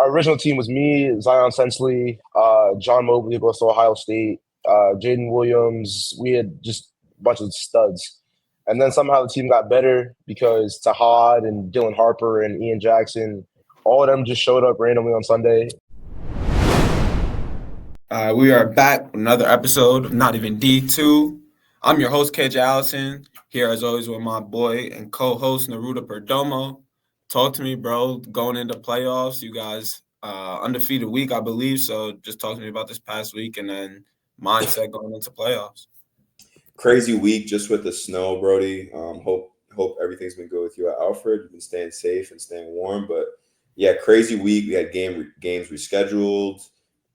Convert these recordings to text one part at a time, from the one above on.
our original team was me, Zion Sensley, John Mobley, who goes to Ohio State, Jaden Williams. We had just a bunch of studs. And then somehow the team got better because Tahad and Dylan Harper and Ian Jackson, all of them just showed up randomly on Sunday. We are back with another episode of Not Even D2. I'm your host, KJ Allison, here as always with my boy and co-host, Naruto Perdomo. Talk to me, bro, going into playoffs. You guys, undefeated week, I believe, so just talk to me about this past week and then mindset going into playoffs. Crazy week just with the snow, Brody. Hope everything's been good with you at Alfred. You've been staying safe and staying warm, but yeah, crazy week. We had games rescheduled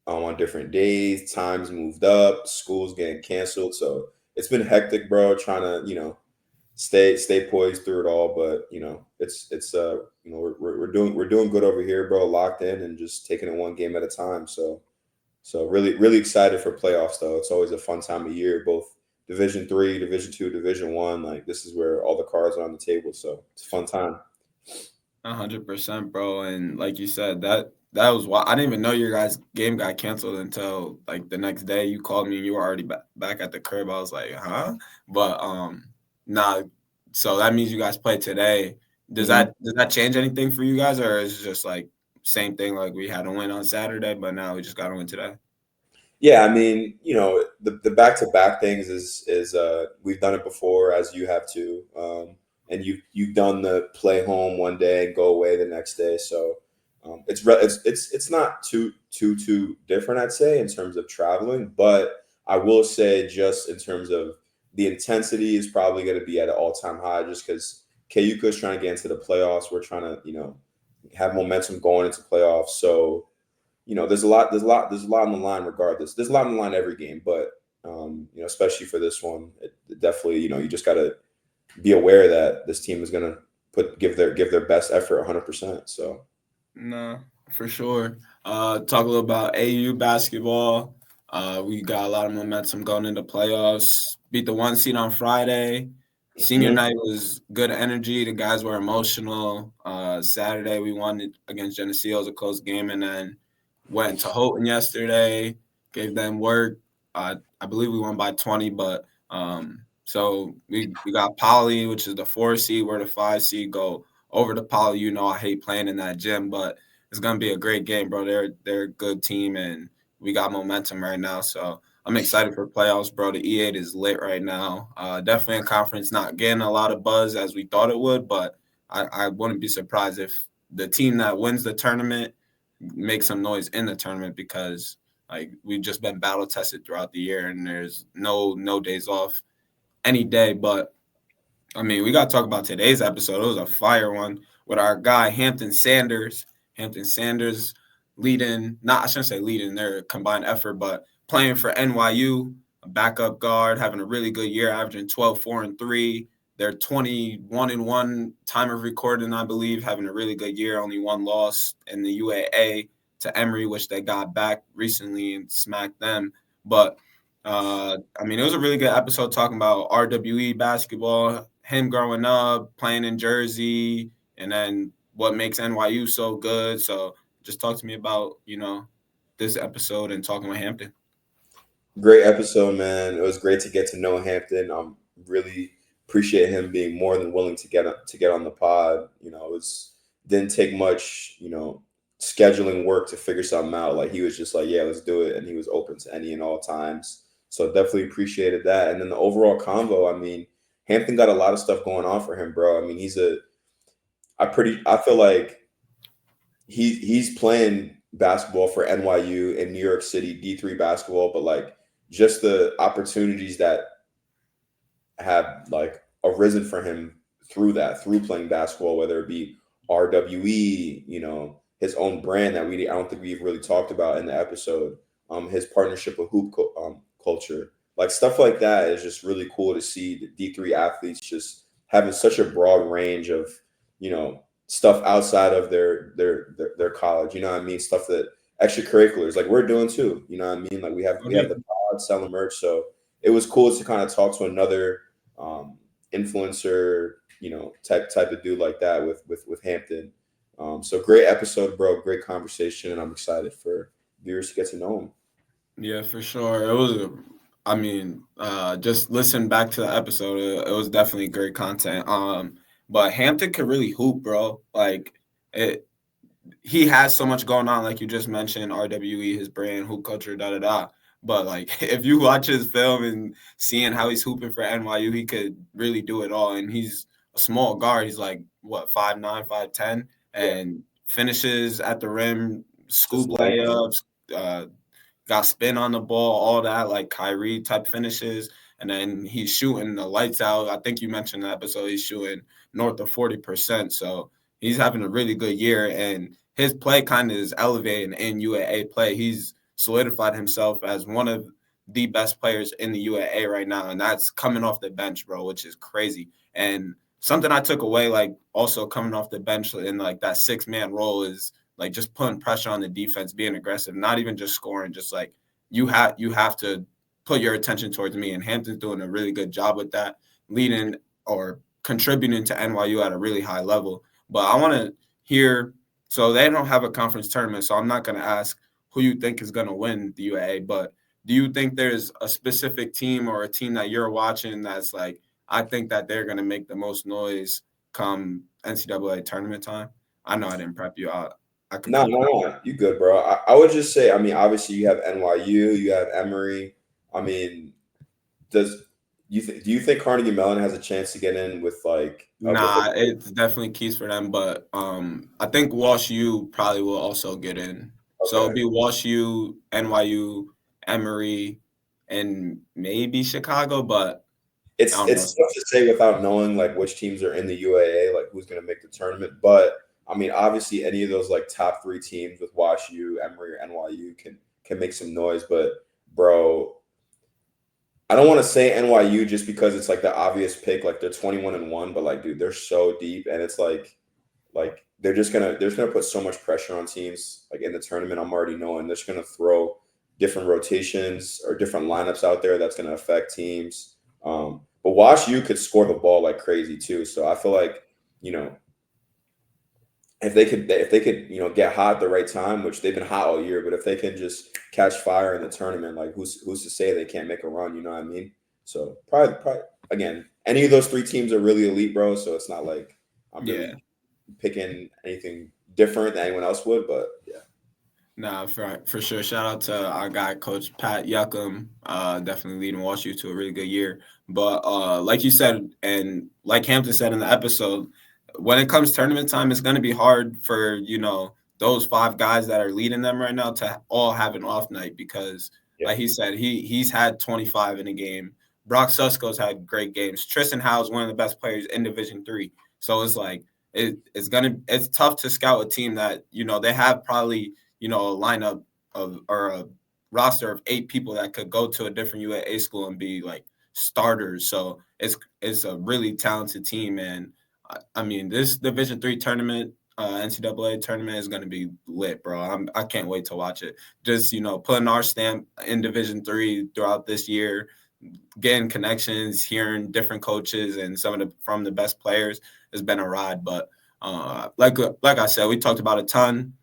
on different days, times moved up, schools getting canceled, so it's been hectic, bro, trying to, stay poised through it all. But, we're doing good over here, bro, locked in and just taking it one game at a time. So really, really excited for playoffs, though. It's always a fun time of year, both Division III, Division II, Division I. Like, this is where all the cards are on the table. So it's a fun time. 100%, bro. And like you said, that was why I didn't even know your guys' game got canceled until like the next day. You called me and you were already back at the crib. I was like, huh? But nah. So that means you guys play today. Does that change anything for you guys, or is it just like same thing? Like we had a win on Saturday, but now we just got to win today. Yeah, I mean, the back-to-back things is we've done it before, as you have too, and you've done the play home one day and go away the next day. So. It's not too different, I'd say, in terms of traveling, but I will say just in terms of the intensity is probably going to be at an all-time high just because Utica is trying to get into the playoffs. We're trying to, have momentum going into playoffs. So, there's a lot on the line regardless. There's a lot on the line every game, but especially for this one, it definitely, you just got to be aware that this team is going to give their best effort 100%. So. No, for sure. Talk a little about AU basketball. We got a lot of momentum going into playoffs. Beat the 1 seed on Friday. Senior night was good energy. The guys were emotional. Saturday we won against Geneseo. It was a close game, and then went to Houghton yesterday. Gave them work. I believe we won by 20, but so we got Poly, which is the 4 seed. We're the 5 seed. Go over to Poly. I hate playing in that gym, but it's gonna be a great game, bro. They're a good team, and we got momentum right now. So I'm excited for playoffs, bro. The E8 is lit right now. Definitely a conference not getting a lot of buzz as we thought it would, but I wouldn't be surprised if the team that wins the tournament makes some noise in the tournament because like we've just been battle tested throughout the year, and there's no days off any day, but. I mean, we got to talk about today's episode. It was a fire one with our guy, Hampton Sanders. Hampton Sanders leading, I shouldn't say leading their combined effort, but playing for NYU, a backup guard, having a really good year, averaging 12, 4, and 3. They're 21-1 time of recording, I believe, having a really good year, only one loss in the UAA to Emory, which they got back recently and smacked them. But, I mean, it was a really good episode talking about RWE basketball, him growing up, playing in Jersey, and then what makes NYU so good. So just talk to me about, this episode and talking with Hampton. Great episode, man. It was great to get to know Hampton. Really appreciate him being more than willing to get on the pod. Didn't take much, scheduling work to figure something out. Like he was just like, yeah, let's do it. And he was open to any and all times. So definitely appreciated that. And then the overall convo, I mean, Hampton got a lot of stuff going on for him, bro. I mean, I feel like he's playing basketball for NYU in New York City, D3 basketball, but like just the opportunities that have like arisen for him through playing basketball, whether it be RWE, his own brand that I don't think we've really talked about in the episode, his partnership with Hoop Culture. Like stuff like that is just really cool to see the D3 athletes just having such a broad range of, stuff outside of their college, you know what I mean? Stuff that extracurriculars like we're doing too, you know what I mean? Like we have the pod selling merch. So it was cool to kind of talk to another influencer, type of dude like that with Hampton. So great episode, bro. Great conversation, and I'm excited for viewers to get to know him. Yeah, for sure. It was, just listen back to the episode. It was definitely great content. But Hampton could really hoop, bro. Like it, he has so much going on, like you just mentioned, RWE, his brand, hoop culture, da da da. But like, if you watch his film and seeing how he's hooping for NYU, he could really do it all. And he's a small guard. He's like what 5'9", 5'10", and finishes at the rim, scoop layups, got spin on the ball, all that, like Kyrie type finishes. And then he's shooting the lights out. I think you mentioned in the episode he's shooting north of 40%. So he's having a really good year. And his play kind of is elevating in UAA play. He's solidified himself as one of the best players in the UAA right now. And that's coming off the bench, bro, which is crazy. And something I took away, like also coming off the bench in like that 6-man role is like just putting pressure on the defense, being aggressive, not even just scoring, just like you have to put your attention towards me. And Hampton's doing a really good job with that, leading or contributing to NYU at a really high level. But I want to hear, so they don't have a conference tournament, so I'm not going to ask who you think is going to win the UAA, but do you think there's a specific team or a team that you're watching that's like, I think that they're going to make the most noise come NCAA tournament time? I know I didn't prep you. No, you good, bro. I would just say, I mean, obviously you have NYU, you have Emory. I mean, do you think Carnegie Mellon has a chance to get in with like? Nah, it's definitely keys for them, but I think Wash U probably will also get in. Okay. So it'll be Wash U, NYU, Emory, and maybe Chicago, but it's tough to say without knowing like which teams are in the UAA, like who's going to make the tournament. But I mean, obviously, any of those like top 3 teams with Wash U, Emory, or NYU can make some noise. But bro, I don't want to say NYU just because it's like the obvious pick. Like they're 21-1, but like, dude, they're so deep, and it's like they're gonna put so much pressure on teams like in the tournament. I'm already knowing they're just gonna throw different rotations or different lineups out there that's gonna affect teams. But Wash U could score the ball like crazy too. So I feel like, you know, if they could, get hot at the right time, which they've been hot all year, but if they can just catch fire in the tournament, like who's to say they can't make a run? You know what I mean? So probably again, any of those 3 teams are really elite, bro. So it's not like I'm really picking anything different than anyone else would, but yeah. Nah, for sure. Shout out to our guy, Coach Pat Yuckham, definitely leading Wash U to a really good year. But like you said, and like Hampton said in the episode, when it comes tournament time, it's going to be hard for, those 5 guys that are leading them right now to all have an off night because, like he said, he's had 25 in a game. Brock Susko's had great games. Tristan Howe's one of the best players in Division III. So it's like it's tough to scout a team that, they have probably – a lineup of or a roster of 8 people that could go to a different UAA school and be like starters. So it's a really talented team. And I mean, this Division III tournament, NCAA tournament is going to be lit, bro. I can't wait to watch it. Just, putting our stamp in Division III throughout this year, getting connections, hearing different coaches and from the best players has been a ride. But like I said, we talked about a ton.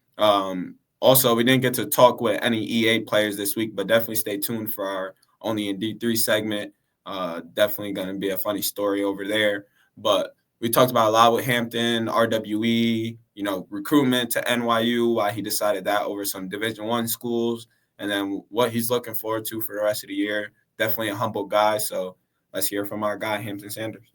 Also, we didn't get to talk with any EA players this week, but definitely stay tuned for our Only in D3 segment. Definitely going to be a funny story over there. But we talked about a lot with Hampton, RWE, recruitment to NYU, why he decided that over some Division I schools, and then what he's looking forward to for the rest of the year. Definitely a humble guy. So let's hear from our guy, Hampton Sanders.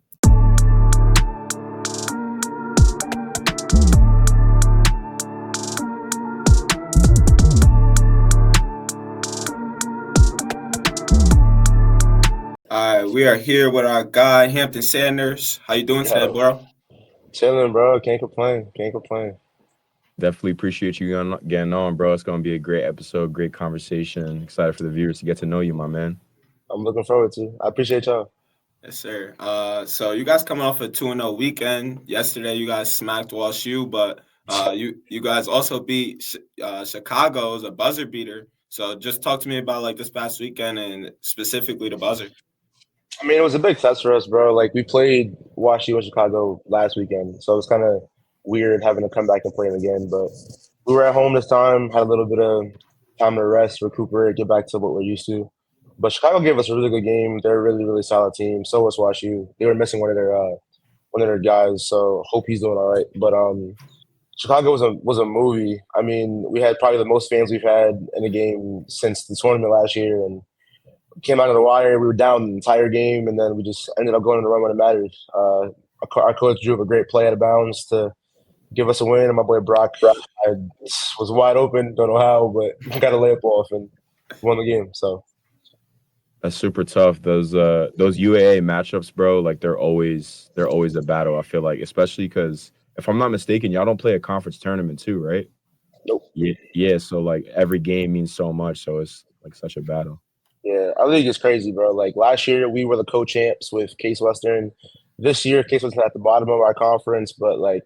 All right, we are here with our guy, Hampton Sanders. How you doing today, bro? Chilling, bro. Can't complain. Definitely appreciate you getting on, bro. It's going to be a great episode, great conversation. Excited for the viewers to get to know you, my man. I'm looking forward to it. I appreciate y'all. Yes, sir. So you guys coming off a 2-0 weekend. Yesterday, you guys smacked Wash U, but you guys also beat Chicago as a buzzer beater. So just talk to me about like this past weekend and specifically the buzzer. I mean, it was a big test for us, bro. Like we played Wash U in Chicago last weekend, so it's kind of weird having to come back and play them again. But we were at home this time, had a little bit of time to rest, recuperate, get back to what we're used to. But Chicago gave us a really good game. They're a really, really solid team. So was WashU. They were missing one of their guys, so hope he's doing all right. But Chicago was a movie. I mean, we had probably the most fans we've had in a game since the tournament last year, and came out of the wire. We were down the entire game, and then we just ended up going on the run when it mattered. Our coach drew up a great play out of bounds to give us a win, and my boy Brock was wide open. Don't know how, but got a layup off and won the game. So that's super tough. Those UAA matchups, bro, like they're always a battle. I feel like, especially because if I'm not mistaken, y'all don't play a conference tournament too, right? Nope. Yeah. So like every game means so much. So it's like such a battle. Yeah, I think it's crazy, bro. Like last year, we were the co-champs with Case Western. This year, Case Western at the bottom of our conference, but like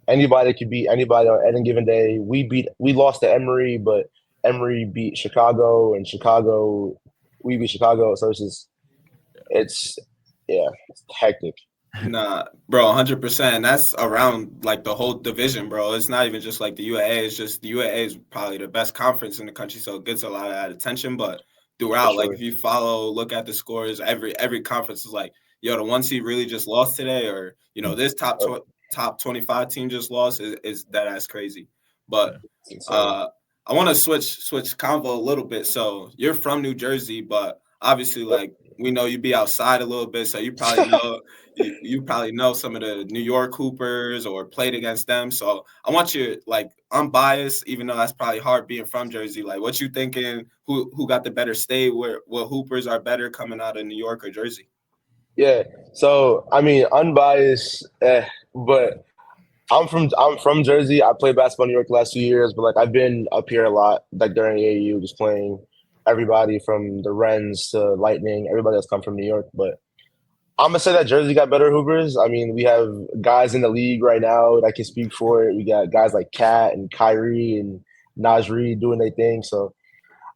anybody could beat anybody on any given day. We lost to Emory, but Emory beat Chicago, and we beat Chicago. So it's hectic. Nah, bro, 100%. That's around like the whole division, bro. It's not even just like the UAA. It's just the UAA is probably the best conference in the country, so it gets a lot of that attention. But throughout, Sure. like if you look at the scores, every conference is like, yo, the one seed really just lost today, or this top 25 team just lost is that ass crazy. But I want to switch convo a little bit. So you're from New Jersey, but obviously, like we know you be outside a little bit, so you probably know you probably know some of the New York Hoopers or played against them. So I want you, like, unbiased, even though that's probably hard being from Jersey. Like, what you thinking? Who got the better state? What Hoopers are better coming out of New York or Jersey? Yeah. So I mean, unbiased, but I'm from Jersey. I played basketball in New York the last 2 years, but like I've been up here a lot, like during AAU, just playing everybody from the Wrens to Lightning, everybody that's come from New York. But I'm gonna say that Jersey got better Hoopers. I mean, we have guys in the league right now that can speak for it. We got guys like Kat and Kyrie and Najri doing their thing. So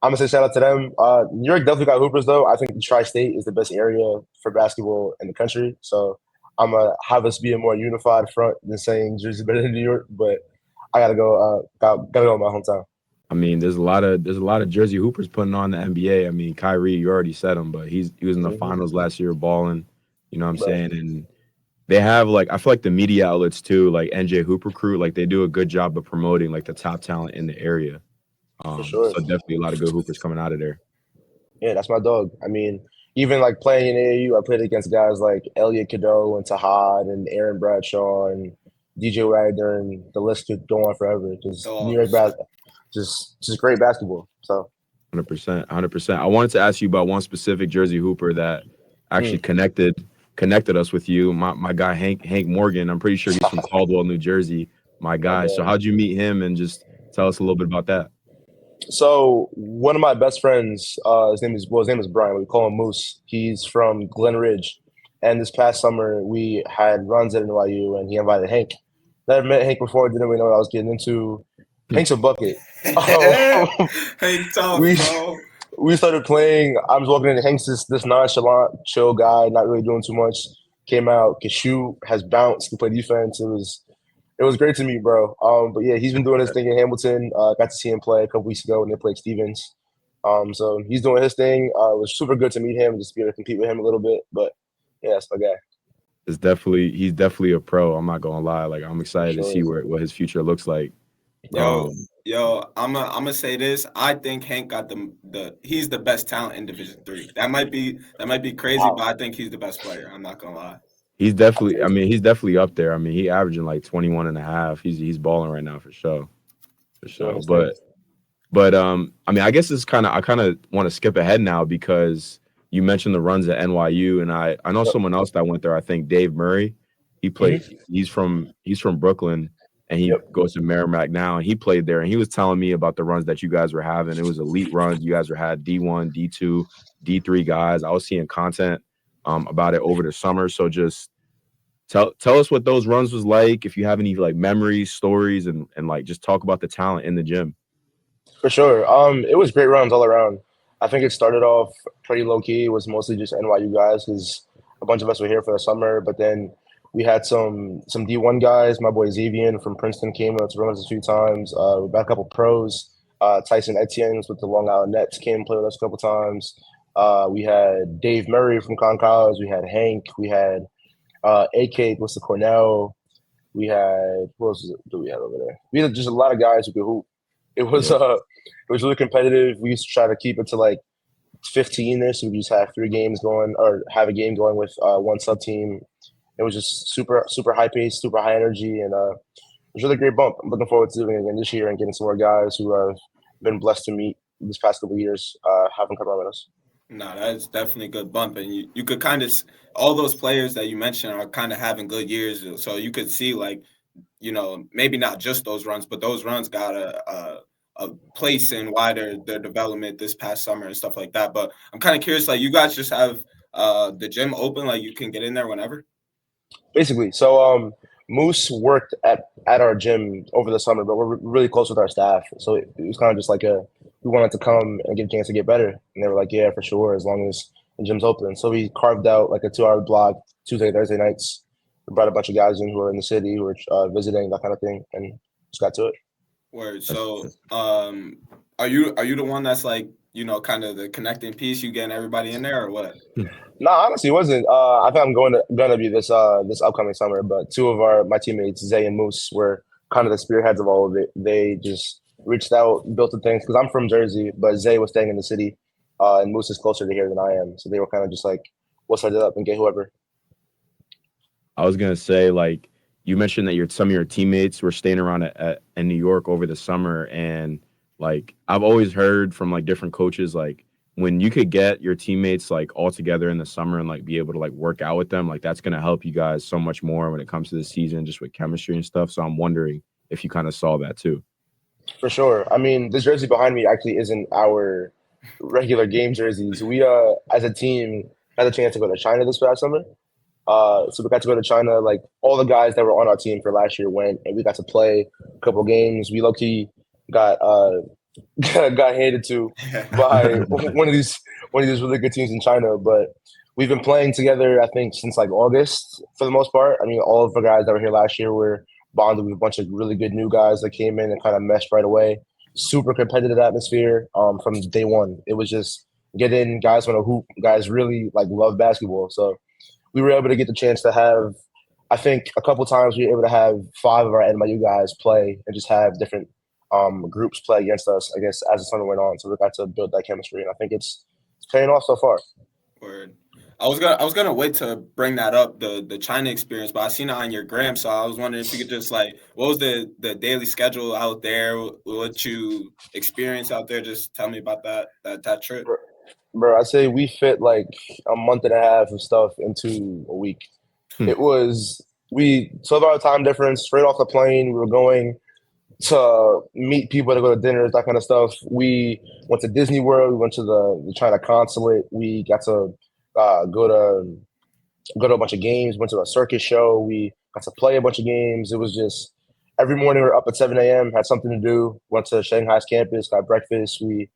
I'm gonna say shout out to them. New York definitely got Hoopers though. I think the Tri-State is the best area for basketball in the country. So I'm gonna have us be a more unified front than saying Jersey better than New York. But I gotta go. Gotta go in my hometown. I mean, there's a lot of Jersey Hoopers putting on the NBA. I mean, Kyrie, you already said him, but he was in the finals last year, balling. You know what I'm saying? And they have, like, I feel like the media outlets too, like NJ Hooper Crew, like they do a good job of promoting like the top talent in the area. For sure. So definitely a lot of good Hoopers coming out of there. Yeah, that's my dog. I mean, even like playing in AAU, I played against guys like Elliot Cadeau and Tahad and Aaron Bradshaw and DJ Wagner, and the list could go on forever. Because New York basketball, just great basketball. So 100%. I wanted to ask you about one specific Jersey Hooper that actually connected us with you. My guy Hank Morgan. I'm pretty sure he's from Caldwell, New Jersey. My guy. So how'd you meet him? And just tell us a little bit about that. So one of my best friends, his name is Brian. We call him Moose. He's from Glen Ridge, and this past summer we had runs at NYU, and he invited Hank. Never met Hank before. Didn't really know what I was getting into. Hank's a bucket. Hank tough, bro. We started playing. I was walking in. Hank's this nonchalant, chill guy, not really doing too much. Came out, can shoot, has bounce, can play defense. It was great to meet, bro. But yeah, he's been doing his thing in Hamilton. Got to see him play a couple weeks ago when they played Stevens. So he's doing his thing. It was super good to meet him, just to be able to compete with him a little bit. But yeah, that's my guy. He's definitely a pro. I'm not gonna lie. Like, I'm excited to see what his future looks like. Yo, I'm gonna say this. I think Hank got he's the best talent in Division III. That might be crazy, but I think he's the best player. I'm not gonna lie. He's definitely up there. I mean, he averaging like 21 and a half. He's balling right now for sure. But I mean, I guess I kind of want to skip ahead now because you mentioned the runs at NYU, and I know someone else that went there. I think Dave Murray. He played. He's from Brooklyn, and he goes to Merrimack now, and he played there. And he was telling me about the runs that you guys were having. It was elite runs. You guys had D1, D2, D3 guys. I was seeing content about it over the summer. So just tell us what those runs was like. If you have any like memories, stories, and like just talk about the talent in the gym. For sure. It was great runs all around. I think it started off pretty low key. It was mostly just NYU guys because a bunch of us were here for the summer. But then We had some D1 guys. My boy Xavier from Princeton came out to run us a few times. We got a couple pros. Tyson Etienne's with the Long Island Nets came and played with us a couple times. We had Dave Murray from Con College. We had Hank. We had AK goes to Cornell. We had who else do we have over there? We had just a lot of guys who could hoop. It was really competitive. We used to try to keep it to like 15-ish. So we just have 3 games going or have a game going with one sub team. It was just super high pace, super high energy, and it was a really great bump. I'm looking forward to doing it again this year and getting some more guys who have been blessed to meet this past couple of years have them come out with us. No, that's definitely a good bump. And you could kind of – all those players that you mentioned are kind of having good years. So you could see, like, you know, maybe not just those runs, but those runs got a place in why their development this past summer and stuff like that. But I'm kind of curious, like, you guys just have the gym open, like you can get in there whenever? Basically. So Moose worked at our gym over the summer, but we're really close with our staff. So it was kind of just like we wanted to come and get a chance to get better. And they were like, yeah, for sure, as long as the gym's open. So we carved out like a 2-hour block Tuesday, Thursday nights. We brought a bunch of guys in who were in the city, who were visiting, that kind of thing, and just got to it. Word. So are you the one that's like, you know, kind of the connecting piece, you getting everybody in there or what? No, honestly, it wasn't. I think I'm gonna be this upcoming summer. But 2 of my teammates, Zay and Moose, were kind of the spearheads of all of it. They just reached out, built the things. Because I'm from Jersey, but Zay was staying in the city, and Moose is closer to here than I am. So they were kind of just like, we'll set it up and get whoever. I was gonna say, like, you mentioned that some of your teammates were staying around in New York over the summer, and like I've always heard from like different coaches, like when you could get your teammates like all together in the summer and like be able to like work out with them, like that's gonna help you guys so much more when it comes to the season, just with chemistry and stuff. So I'm wondering if you kind of saw that too. For sure. I mean, this jersey behind me actually isn't our regular game jerseys. We as a team had a chance to go to China this past summer. So we got to go to China. Like all the guys that were on our team for last year went, and we got to play a couple games. We low-key got handed to by one of these really good teams in China. But we've been playing together, I think, since like August for the most part. I mean, all of the guys that were here last year were bonded with a bunch of really good new guys that came in and kind of meshed right away. Super competitive atmosphere from day one. It was just get in, guys want to hoop, guys really like love basketball. So we were able to get the chance to have, I think a couple times we were able to have 5 of our NYU guys play and just have different groups play against us, I guess, as the summer went on. So we got to build that chemistry, and I think it's paying off so far. Word. I was gonna wait to bring that up, the China experience, but I seen it on your gram, so I was wondering if you could just like, what was the daily schedule out there? What you experienced out there? Just tell me about that trip. Bro, I'd say we fit like a month and a half of stuff into a week. It was we 12-hour time difference, straight off the plane. We were going to meet people to go to dinners, that kind of stuff. We went to Disney World. We went to the China consulate. We got to go to a bunch of games. Went to a circus show. We got to play a bunch of games. It was just every morning we were up at 7 a.m. Had something to do. Went to Shanghai's campus, got breakfast. We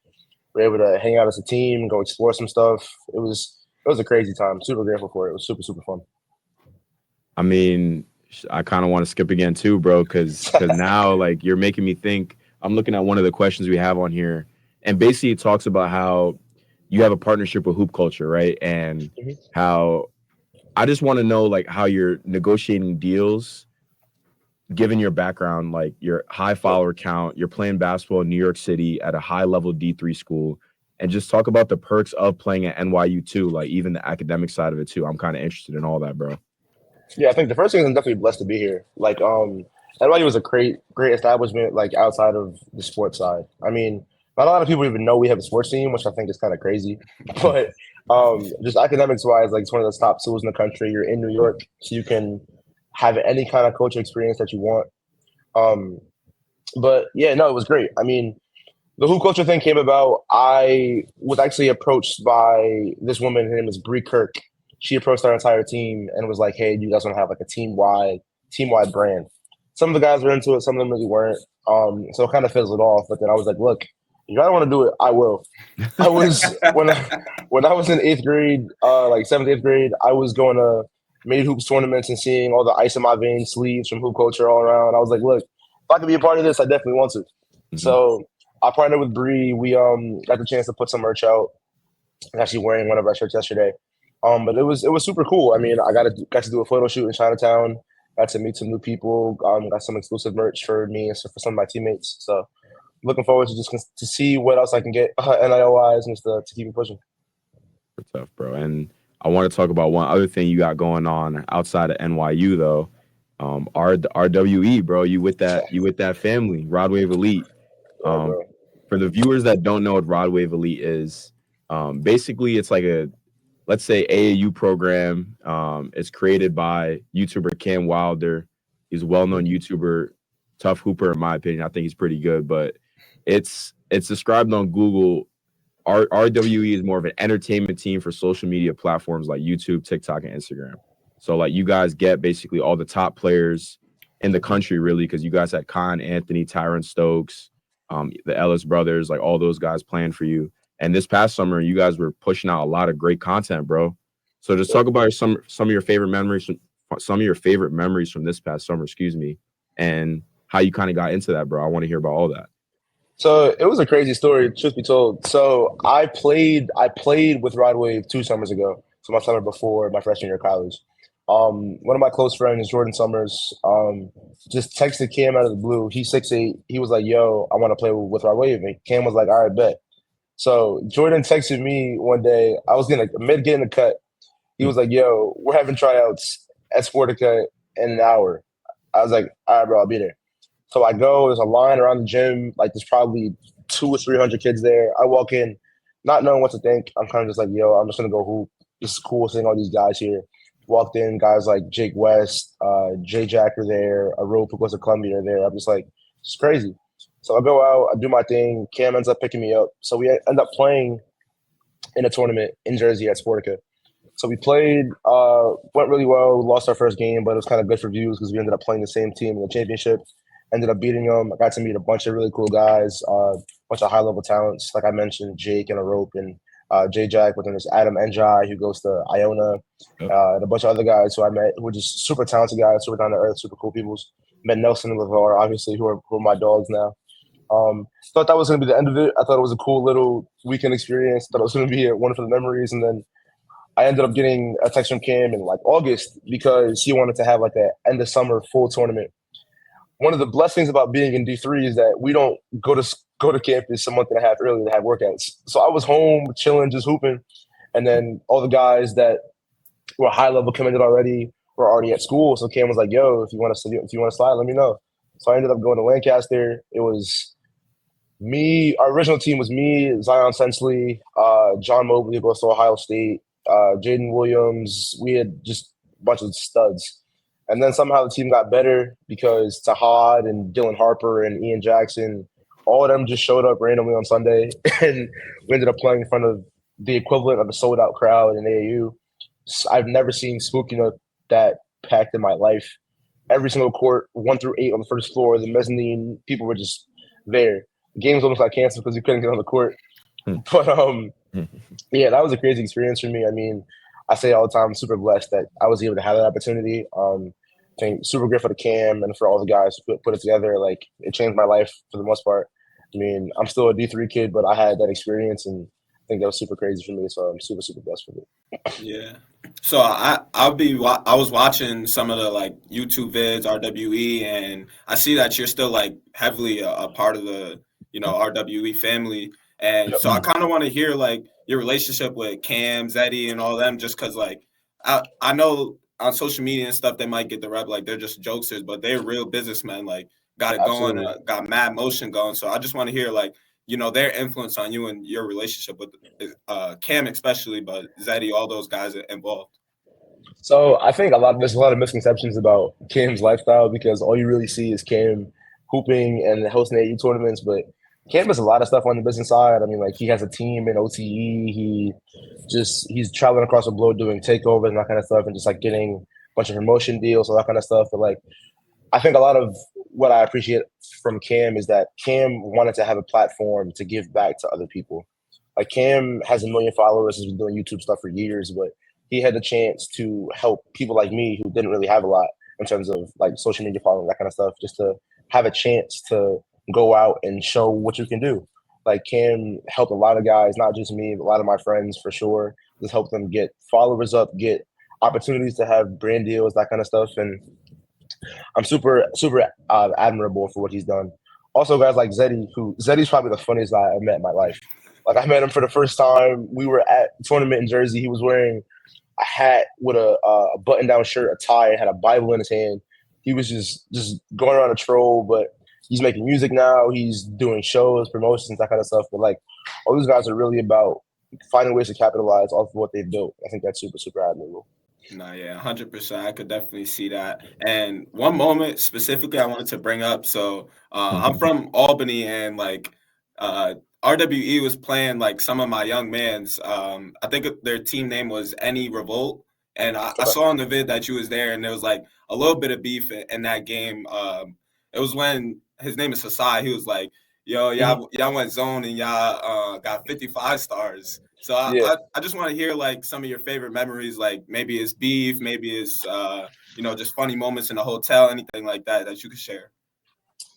were able to hang out as a team, go explore some stuff. It was a crazy time. Super grateful for it. It was super fun. I mean, I kind of want to skip again too, bro, because now like you're making me think. I'm looking at one of the questions we have on here, and basically it talks about how you have a partnership with Hoop Culture, right? And how I just want to know like how you're negotiating deals, given your background, like your high follower count, you're playing basketball in New York City at a high level D3 school, and just talk about the perks of playing at NYU too, like even the academic side of it too. I'm kind of interested in all that, bro. Yeah, I think the first thing is I'm definitely blessed to be here. Like, NYU was a great establishment, like outside of the sports side. I mean, not a lot of people even know we have a sports team, which I think is kind of crazy. But just academics wise, like it's one of the top schools in the country. You're in New York, so you can have any kind of coaching experience that you want. But yeah, no, it was great. I mean, the Hoop Culture thing came about. I was actually approached by this woman. Her name is Bree Kirk. She approached our entire team and was like, "Hey, do you guys want to have like a team wide brand?" Some of the guys were into it, some of them really weren't. So it kind of fizzled off. But then I was like, "Look, if you want to do it, I will." I was when I was in 8th grade, like 7th, 8th grade, I was going to made hoops tournaments and seeing all the ice in my veins sleeves from hoop culture all around. I was like, look, if I could be a part of this, I definitely want to. Mm-hmm. So I partnered with Bree. We got the chance to put some merch out. I'm actually wearing one of our shirts yesterday. But it was super cool. I mean, I got to do a photo shoot in Chinatown. Got to meet some new people. Got some exclusive merch for me and for some of my teammates. So looking forward to just to see what else I can get NIL wise and just to keep it pushing. Tough, bro. And I want to talk about one other thing you got going on outside of NYU though. RWE, bro. You with that family, Rod Wave Elite. For the viewers that don't know what Rod Wave Elite is, basically it's like a, let's say, AAU program. It's created by YouTuber Cam Wilder. He's a well-known YouTuber, tough hooper in my opinion. I think he's pretty good, but it's described on Google. RWE is more of an entertainment team for social media platforms like YouTube, TikTok, and Instagram. So like you guys get basically all the top players in the country, really, because you guys had Khan, Anthony, Tyron Stokes, the Ellis brothers, like all those guys playing for you. And this past summer, you guys were pushing out a lot of great content, bro. So just talk about some of your favorite memories from this past summer, and how you kind of got into that, bro. I want to hear about all that. So it was a crazy story, truth be told. So I played with Rod Wave 2 summers ago. So my summer before my freshman year of college. One of my close friends, Jordan Summers, just texted Cam out of the blue. He's 6'8". He was like, "Yo, I want to play with Rod Wave." And Cam was like, "All right, bet." So Jordan texted me one day. I was getting the cut. He was like, "Yo, we're having tryouts at Sportica in an hour." I was like, "All right, bro, I'll be there." So I go. There's a line around the gym. Like there's probably 200 or 300 kids there. I walk in, not knowing what to think. I'm kind of just like, "Yo, I'm just gonna go hoop. This is cool seeing all these guys here." Walked in, guys like Jake West, Jay Jack are there, a Rope who goes to Columbia are there. I'm just like, it's crazy. So I go out, I do my thing. Cam ends up picking me up. So we end up playing in a tournament in Jersey at Sportica. So we played, went really well. We lost our first game, but it was kind of good for views because we ended up playing the same team in the championship. Ended up beating them. I got to meet a bunch of really cool guys, a bunch of high-level talents. Like I mentioned, Jake and a Rope and Jay Jack, but then there's Adam Njai who goes to Iona, and a bunch of other guys who I met who were just super talented guys, super down to earth, super cool people. Met Nelson and LeVar, obviously, who are my dogs now. Thought that was going to be the end of it. I thought it was a cool little weekend experience. Thought it was going to be one of the memories. And then I ended up getting a text from Cam in like August because he wanted to have like an end of summer full tournament. One of the blessings about being in D3 is that we don't go to campus a month and a half early to have workouts. So I was home chilling, just hooping. And then all the guys that were high level committed already were already at school. So Cam was like, "Yo, if you want to slide, let me know." So I ended up going to Lancaster. It was me. Our original team was me, Zion Sensley, John Mobley, who goes to Ohio State, Jaden Williams. We had just a bunch of studs. And then somehow the team got better because Tahad and Dylan Harper and Ian Jackson, all of them just showed up randomly on Sunday. And we ended up playing in front of the equivalent of a sold-out crowd in AAU. I've never seen Spooky that packed in my life. Every single court, 1 through 8 on the first floor, the mezzanine, people were just there. The games almost got canceled because you couldn't get on the court. But yeah, that was a crazy experience for me. I mean, I say all the time, I'm super blessed that I was able to have that opportunity. I think super grateful to Cam and for all the guys who put it together. Like it changed my life for the most part. I mean, I'm still a D3 kid, but I had that experience and I think that was super crazy for me. So I'm super, super blessed for it. Yeah. So I was watching some of the like YouTube vids, RWE, and I see that you're still like heavily a part of the, RWE family. And so I kind of want to hear like your relationship with Cam, Zeddy, and all them, just because like I know on social media and stuff they might get the rep like they're just jokesters, but they're real businessmen. Like got it going, got mad motion going. So I just want to hear like their influence on you and your relationship with Cam especially, but Zeddy, all those guys are involved. So I think there's a lot of misconceptions about Cam's lifestyle because all you really see is Cam hooping and hosting AU tournaments, but Cam does a lot of stuff on the business side. I mean, like he has a team in OTE. He's traveling across the globe doing takeovers and that kind of stuff, and just like getting a bunch of promotion deals, all that kind of stuff. But like, I think a lot of what I appreciate from Cam is that Cam wanted to have a platform to give back to other people. Like Cam has 1 million followers, has been doing YouTube stuff for years, but he had the chance to help people like me who didn't really have a lot in terms of like social media following, that kind of stuff, just to have a chance to go out and show what you can do. Like Cam helped a lot of guys, not just me, but a lot of my friends for sure. Just help them get followers up, get opportunities to have brand deals, that kind of stuff. And I'm super admirable for what he's done. Also, guys like Zeddy, Zeddy's probably the funniest guy I've met in my life. Like I met him for the first time. We were at a tournament in Jersey. He was wearing a hat with a button-down shirt, a tie, and had a Bible in his hand. He was just going around a troll, but he's making music now. He's doing shows, promotions, that kind of stuff. But like all these guys are really about finding ways to capitalize off of what they've built. I think that's super admirable. No, yeah, 100%. I could definitely see that. And one moment specifically I wanted to bring up. So I'm from Albany, and like RWE was playing like some of my young mans. I think their team name was Any Revolt. And I saw in the vid that you was there, and there was like a little bit of beef in that game. It was when his name is Hasai. He was like, yo, y'all went zone and y'all got 55 stars. So I just want to hear like some of your favorite memories, like maybe it's beef, maybe it's just funny moments in the hotel, anything like that you could share.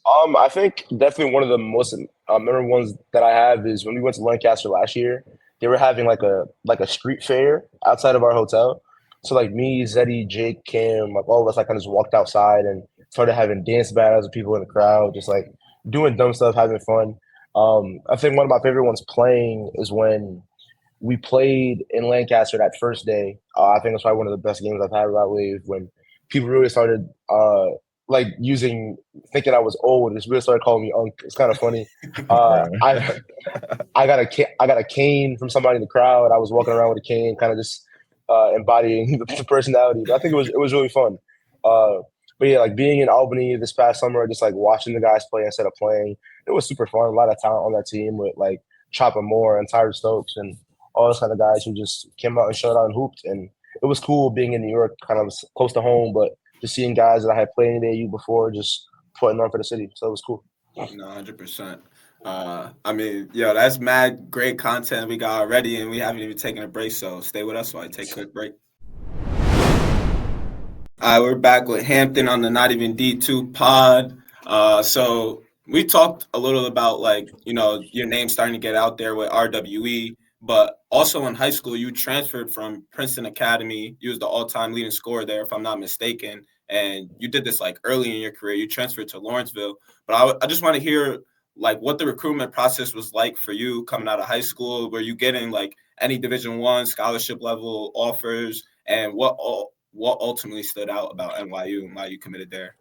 I think definitely one of the most memorable ones that I have is when we went to Lancaster last year. They were having like a street fair outside of our hotel. So like me, Zeddy, Jake, Cam, like all of us, I kind of just walked outside and started having dance battles with people in the crowd, just like doing dumb stuff, having fun. I think one of my favorite ones playing is when we played in Lancaster that first day. I think it's probably one of the best games I've had about Wave, when people really started thinking I was old. Just really started calling me Unc. It's kind of funny. I got a cane from somebody in the crowd. I was walking around with a cane, kind of just embodying the personality. But I think it was really fun. But yeah, like being in Albany this past summer, just like watching the guys play instead of playing, it was super fun. A lot of talent on that team with like Chopper Moore and Tyler Stokes and all those kind of guys who just came out and showed out and hooped. And it was cool being in New York, kind of close to home, but just seeing guys that I had played in the AU before just putting on for the city. So it was cool. No, 100%. I mean, that's mad great content we got already, and we haven't even taken a break. So stay with us while I take a quick break. All right, we're back with Hampton on the Not Even D2 pod. So we talked a little about like, your name starting to get out there with RWE. But also in high school, you transferred from Princeton Academy. You was the all-time leading scorer there, if I'm not mistaken. And you did this like early in your career. You transferred to Lawrenceville. But I just want to hear like what the recruitment process was like for you coming out of high school. Were you getting like any Division I scholarship level offers? And what ultimately stood out about NYU and why you committed there?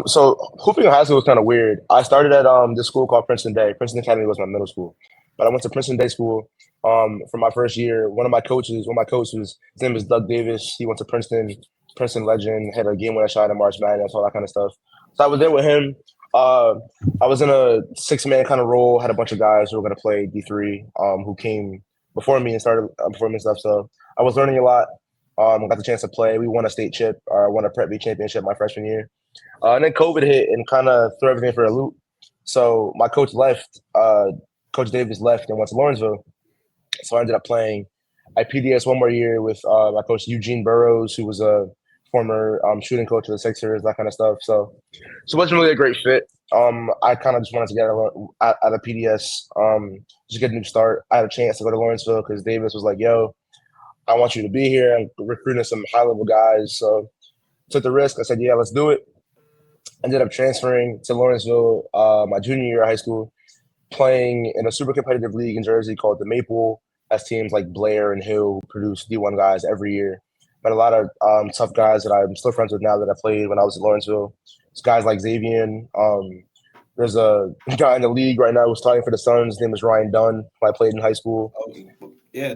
So hooping in high school was kind of weird. I started at this school called Princeton Day. Princeton Academy was my middle school. But I went to Princeton Day School for my first year. One of my coaches, his name is Doug Davis. He went to Princeton legend, had a game winner shot in March Madness, all that kind of stuff. So I was there with him. I was in a 6-man kind of role, had a bunch of guys who were going to play D3 who came before me and started before me and stuff. So I was learning a lot. Got the chance to play. We won a state chip, won a Prep B championship my freshman year. And then COVID hit and kind of threw everything for a loop. So my coach left. Coach Davis left and went to Lawrenceville. So I ended up playing at PDS one more year with my coach Eugene Burrows, who was a former shooting coach of the Sixers, that kind of stuff. So it wasn't really a great fit. I kind of just wanted to get out of PDS, just get a new start. I had a chance to go to Lawrenceville because Davis was like, yo, I want you to be here. I'm recruiting some high-level guys. So took the risk. I said, yeah, let's do it. Ended up transferring to Lawrenceville my junior year of high school, playing in a super competitive league in Jersey called the Maple. That's teams like Blair and Hill produce D1 guys every year. But a lot of tough guys that I'm still friends with now that I played when I was at Lawrenceville. It's guys like Xavier. There's a guy in the league right now who's starting for the Suns. His name is Ryan Dunn, who I played in high school. Yeah,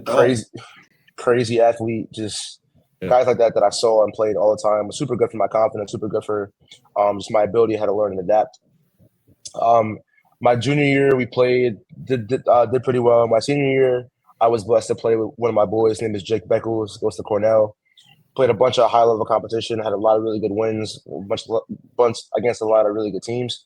crazy athlete. Just guys like that I saw and played all the time. Was super good for my confidence, super good for just my ability how to learn and adapt. My junior year, we played, did pretty well. My senior year, I was blessed to play with one of my boys. His name is Jake Beckles, goes to Cornell. Played a bunch of high-level competition, had a lot of really good wins, bunch against a lot of really good teams.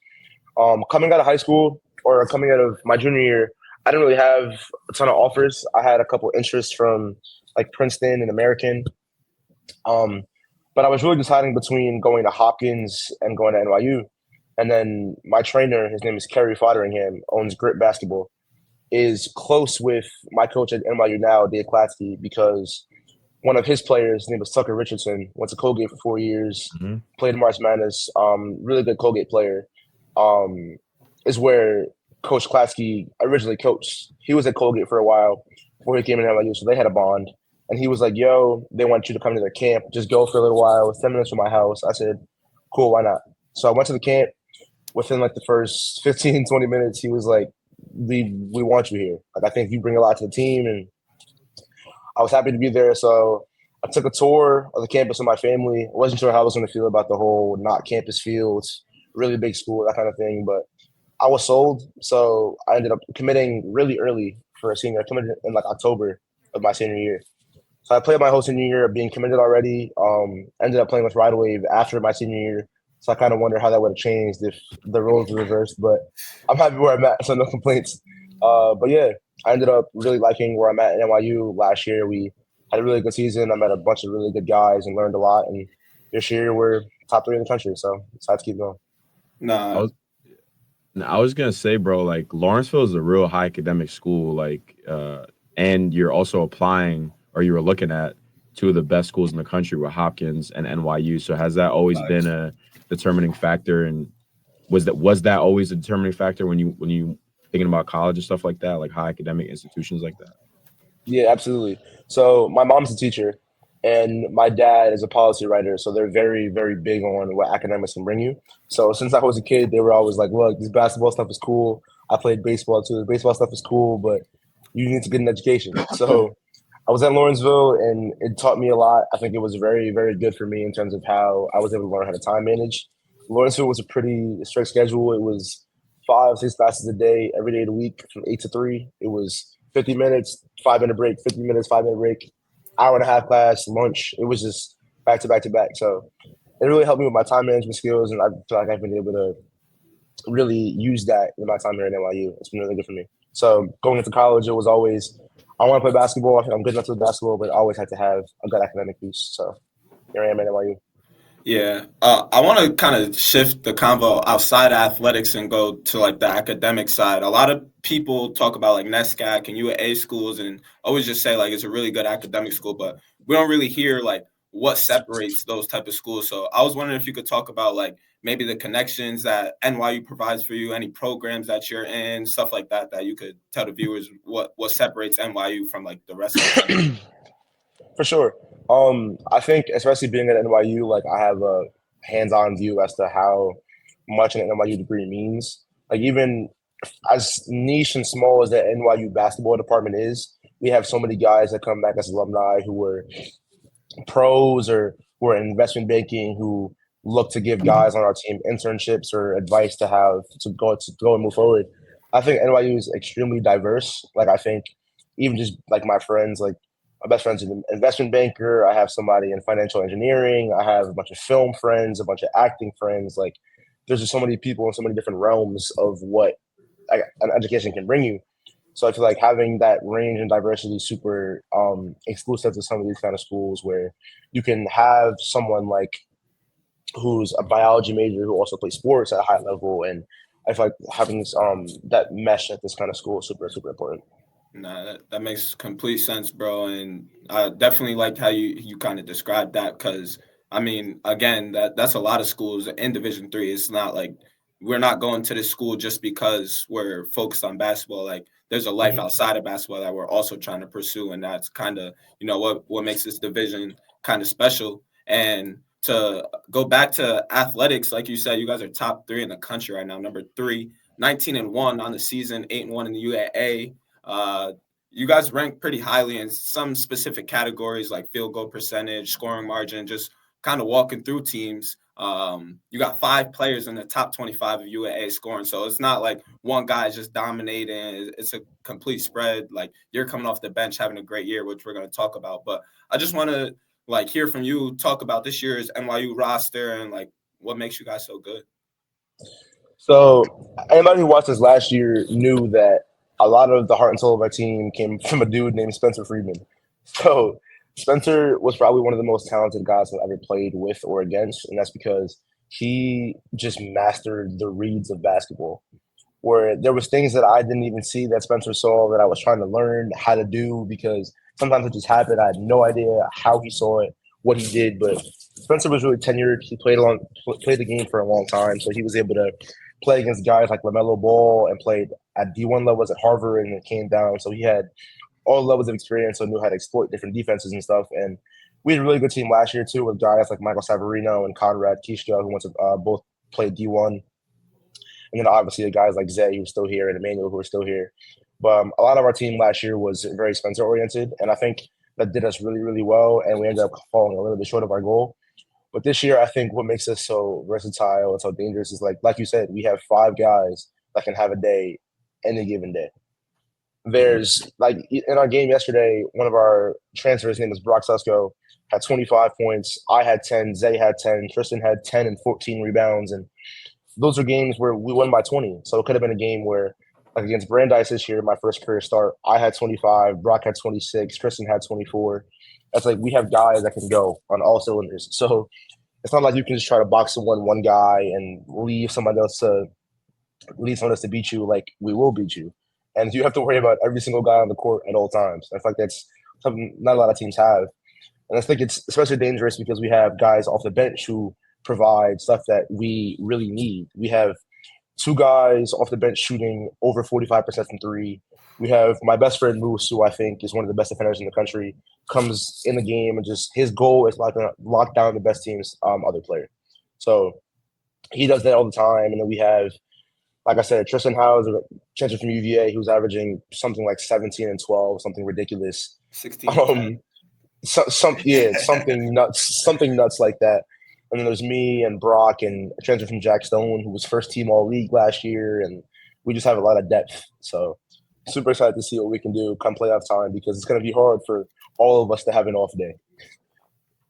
Coming out of high school, or coming out of my junior year, I didn't really have a ton of offers. I had a couple interests from like Princeton and American. But I was really deciding between going to Hopkins and going to NYU. And then my trainer, his name is Kerry Fodderingham, owns Grit Basketball, is close with my coach at NYU now, Dave Klatsky, because one of his players, his name was Tucker Richardson, went to Colgate for 4 years, played in March Madness, really good Colgate player, is where Coach Klatsky originally coached. He was at Colgate for a while before he came to NYU, so they had a bond. And he was like, yo, they want you to come to their camp. Just go for a little while. It's 10 minutes from my house. I said, cool, why not? So I went to the camp. Within like the first 15, 20 minutes, he was like, we want you here. Like, I think you bring a lot to the team. And I was happy to be there. So I took a tour of the campus with my family. I wasn't sure how I was going to feel about the whole not campus feel. It's really big school, that kind of thing. But I was sold. So I ended up committing really early for a senior. I committed in like October of my senior year. So I played my whole senior year being committed already. Ended up playing with Ride Wave after my senior year. So I kind of wonder how that would have changed if the roles were reversed. But I'm happy where I'm at, so no complaints. But yeah, I ended up really liking where I'm at NYU last year. We had a really good season. I met a bunch of really good guys and learned a lot. And this year we're top 3 in the country. So excited to keep going. I was gonna say, bro, like Lawrenceville is a real high academic school. Like, and you're also applying, or you were looking at 2 of the best schools in the country with Hopkins and NYU. So has that always been a determining factor? And was that always a determining factor when you thinking about college and stuff like that, like high academic institutions like that? Yeah, absolutely. So my mom's a teacher and my dad is a policy writer. So they're very, very big on what academics can bring you. So since I was a kid, they were always like, look, this basketball stuff is cool. I played baseball too. The baseball stuff is cool, but you need to get an education. So I was at Lawrenceville and it taught me a lot. I think it was very, very good for me in terms of how I was able to learn how to time manage. Lawrenceville was a pretty strict schedule. It was 5, 6 classes a day, every day of the week from 8 to 3. It was 50 minutes, 5-minute break, 50 minutes, 5-minute break, hour and a half class, lunch. It was just back to back to back. So it really helped me with my time management skills. And I feel like I've been able to really use that in my time here at NYU. It's been really good for me. So going into college, it was always, I want to play basketball. I think I'm good enough to play basketball, but I always had to have a good academic piece. So here I am at NYU. Yeah. I want to kind of shift the convo outside of athletics and go to like the academic side. A lot of people talk about like NESCAC and UAA schools and always just say like it's a really good academic school, but we don't really hear like what separates those type of schools. So I was wondering if you could talk about like maybe the connections that NYU provides for you, any programs that you're in, stuff like that, that you could tell the viewers what separates NYU from like the rest of the country. For sure. I think especially being at NYU, like I have a hands-on view as to how much an NYU degree means. Like even as niche and small as the NYU basketball department is, we have so many guys that come back as alumni who were pros or who are in investment banking who look to give guys on our team internships or advice to have to go and move forward. I think NYU is extremely diverse. Like I think even just like my friends, like my best friend's an investment banker. I have somebody in financial engineering. I have a bunch of film friends, a bunch of acting friends. Like there's just so many people in so many different realms of what an education can bring you. So I feel like having that range and diversity is super exclusive to some of these kind of schools where you can have someone like who's a biology major who also plays sports at a high level. And I feel like having this, that mesh at this kind of school is super, super important. Nah, that makes complete sense, bro. And I definitely liked how you kind of described that because, I mean, again, that's a lot of schools in Division III. It's not like we're not going to this school just because we're focused on basketball. Like there's a life outside of basketball that we're also trying to pursue. And that's kind of, what makes this division kind of special. And to go back to athletics, like you said, you guys are top 3 in the country right now. Number 3, 19-1 on the season, 8-1 in the UAA. You guys rank pretty highly in some specific categories like field goal percentage, scoring margin, just kind of walking through teams. You got 5 players in the top 25 of UAA scoring. So it's not like one guy is just dominating. It's a complete spread. Like you're coming off the bench, having a great year, which we're going to talk about. But I just want to like hear from you, talk about this year's NYU roster and like what makes you guys so good. So anybody who watched us last year knew that a lot of the heart and soul of our team came from a dude named Spencer Friedman. So Spencer was probably one of the most talented guys I've ever played with or against, and that's because he just mastered the reads of basketball. Where there was things that I didn't even see that Spencer saw that I was trying to learn how to do because sometimes it just happened. I had no idea how he saw it, what he did, but Spencer was really tenured. He played the game for a long time, so he was able to play against guys like LaMelo Ball and played at D1 levels at Harvard and it came down. So he had all levels of experience, so knew how to exploit different defenses and stuff. And we had a really good team last year too, with guys like Michael Savarino and Conrad Kishka, who went to both played D1. And then obviously the guys like Zeddy, who's still here, and Emmanuel, who are still here. But a lot of our team last year was very Spencer oriented, and I think that did us really, really well. And we ended up falling a little bit short of our goal. But this year, I think what makes us so versatile and so dangerous is like you said, we have 5 guys that can have a day any given day. There's like in our game yesterday, one of our transfers, his name is Brock Susko, had 25 points. I had 10. Zay had 10. Tristan had 10 and 14 rebounds. And those are games where we won by 20. So it could have been a game where, like against Brandeis this year, my first career start, I had 25, Brock had 26, Tristan had 24. That's like we have guys that can go on all cylinders. So it's not like you can just try to box one guy and leave someone else to beat you. Like we will beat you, and you have to worry about every single guy on the court at all times. I feel like that's something not a lot of teams have, and I think it's especially dangerous because we have guys off the bench who provide stuff that we really need. We have 2 guys off the bench shooting over 45% from 3. We have my best friend Moose, who I think is one of the best defenders in the country, comes in the game and just his goal is lock down the best team's other player. So he does that all the time. And then we have, like I said, Tristan Howes, a transfer from UVA, who's averaging something like 17 and 12, something ridiculous. 16. Something nuts like that. And then there's me and Brock and a transfer from Jack Stone, who was first team all league last year. And we just have a lot of depth. So super excited to see what we can do come playoff time because it's going to be hard for all of us to have an off day.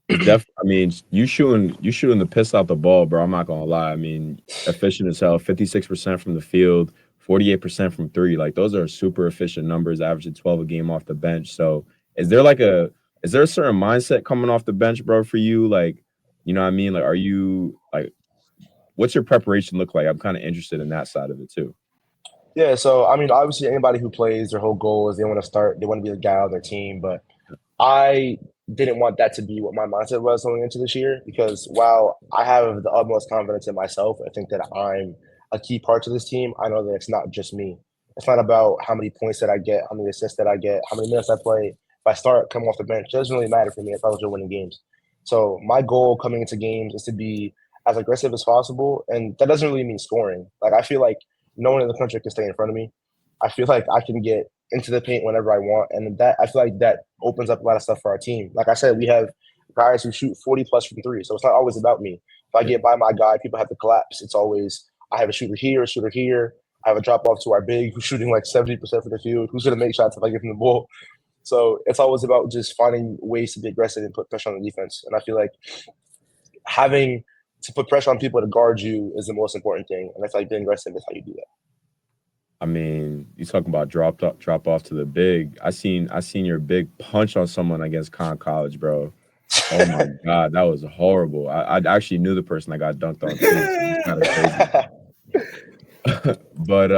I mean, you shooting the piss out the ball, bro. I'm not going to lie. I mean, efficient as hell, 56% from the field, 48% from 3. Like those are super efficient numbers, averaging 12 a game off the bench. So is there a certain mindset coming off the bench, bro, for you? Like, you know what I mean? Like, are you like, what's your preparation look like? I'm kind of interested in that side of it too. Yeah, so I mean, obviously, anybody who plays, their whole goal is they want to be the guy on their team. But I didn't want that to be what my mindset was going into this year because while I have the utmost confidence in myself, I think that I'm a key part to this team. I know that it's not just me. It's not about how many points that I get, how many assists that I get, how many minutes I play. If I start coming off the bench, it doesn't really matter for me as long as you're winning games. So my goal coming into games is to be as aggressive as possible, and that doesn't really mean scoring. Like I feel like no one in the country can stay in front of me. I feel like I can get into the paint whenever I want, and that I feel like that opens up a lot of stuff for our team. Like I said, we have guys who shoot 40 plus from 3, so it's not always about me. If I get by my guy, people have to collapse. It's always I have a shooter here, a shooter here. I have a drop off to our big who's shooting like 70% from the field. Who's going to make shots if I give him the ball? So it's always about just finding ways to be aggressive and put pressure on the defense. And I feel like having to put pressure on people to guard you is the most important thing. And I feel like being aggressive is how you do that. I mean, you talking about drop off to the big. I seen your big punch on someone against Con College, bro. Oh my God, that was horrible. I actually knew the person that got dunked on too. So it's kind of crazy. But